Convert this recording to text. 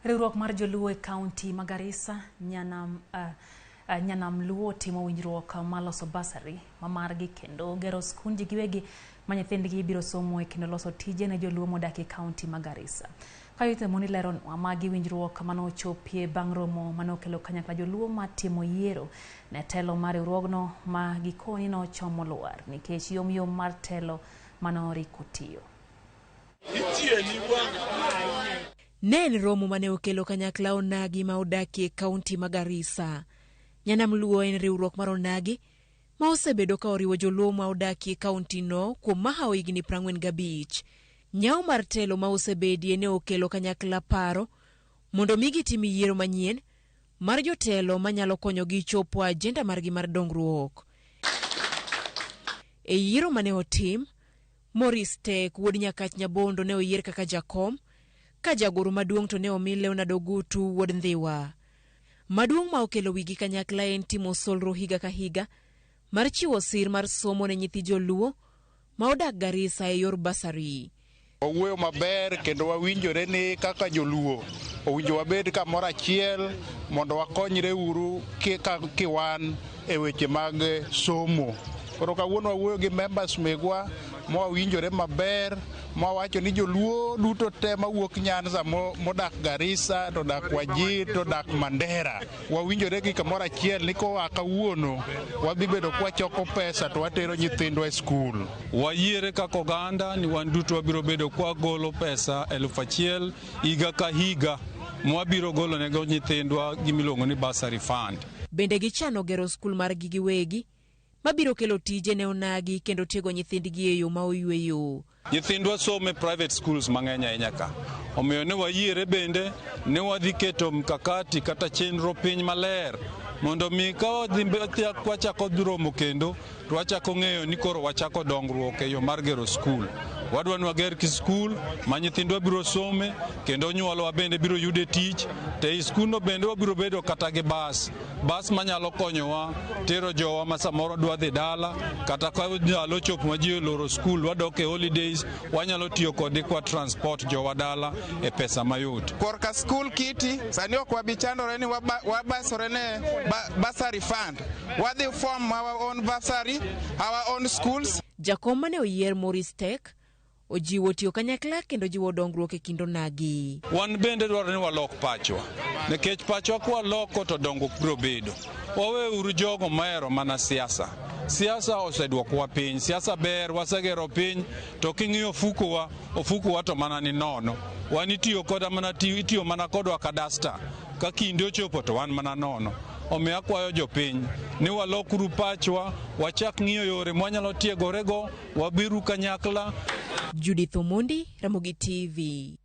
Riwruog mar joluo e kaunti ma Garissa nyanam luo timo winjruok mar loso basari ma margi kendo gero skunde giwegi ma nyithindgi biro somo e kendo loso tije ne joluo modak e kaunti ma Garissa. Kayute moni leron magi winjruok manochopie bang' romo manokelo kanyakla joluo matimo yiero ne telo mar riwruogno ma gikoni no chomo luar nikech yom mar telo manoriko tiyo. Ne en romo mane okelo kanyakla onagi ma odaki e kaunti ma Garissa. Nyanam luo en riwruok mar onagi ma osebedo ka oriwo joluo ma odaki e kaunti no kuom mahaw higni 45. Nyao mar telo ma osebedie ne okelo kanyakla paro mondo migi timi yiero manyien mar jotelo manyalo konyogi chopo ajenda margi mar dongruok. E yiero mane otim, Tek wuod Nyakach Nyabondo ne oyier kaka jakom, ka jagoro maduong' to ne omi Leonardo Gutu wuod Ndhiwa. Maduong' ma okelo wigi kanyakla en timo solro higa ka higa mar chiwo sir mar somo ne nyithi joluo ma odak Garissa e yor basari. Owuoyo maber kendo wawinjore ni kaka joluo owinjo wabed kamoro achiel mondo wakonyre uru kiwan e weche mag somo. Koro kawuono wawuoyo gi members megwa mawinjore maber, mawacho ni joluo duto te mawuok Nyanza modak Garissa to dak Wajir to dak Mandera wawinjore gi kamoro achiel ni koa kawuono wabibedo kwachoko pesa to watero nyithindwa e skul. Wayiere kaka oganda ni wan duto wabiro bedo kwa golo pesa 1,000 higa ka higa mwabiro golo nego nyithindwa gimiluongo ni bursary fund. Bende gichano gero skul mar gigiwegi mabiro kelo tije ne onagi kendo tiego nyithindgi e yo ma oyweyo. Nyithindwa somo e private schools mang'eny ahinya ka. Omiyo ne wayiere bende ne wadhi keto mkakati kata chenro piny maler mondo mi ka wachako romo kendo to wachako ng'eyo ni koro wachako dongruok e yo mar gero skul. Wadwa ni wager ki skul ma nyithindwa biro some kendo nyuolwa bende biro yude tich. Te skuno bende wabiro bedo kata gi bas manyalo konyowa tero jowa ma samoro dwa dhi dala kata ka nyalo chopo ma ji loro skul wadok e holidays wanyalo tiyo kode kwa transport jowa dala e pesa mayot. Korka skul kiti sani ok wabichandore ni wabasore ne bursary fund. Wadhi form our own bursary, our own schools. Jakom mane oyier Tek ojiwo tiyo kanyakla kendo jiwo dongruok e kindo nagi. Wan bende dwaro ni walok pachwa. Nikech pachwa kwa loko to dongruok biro bedo. Wawe uru jogo mahero mana siasa. Siasa oseduokwa piny, siasa ber, wasegero piny, to king'iyo ofukowa to mana ni nono. Wan itiyo mana kodwa kadasta. Ka kinde ochopo to wan mana nono. Omiyo akwayo jopiny ni walokuru pachwa, wachak ng'iyo yore mwanyalo tiegorego, wabiru kanyakla. Judith Omondi, Ramogi TV.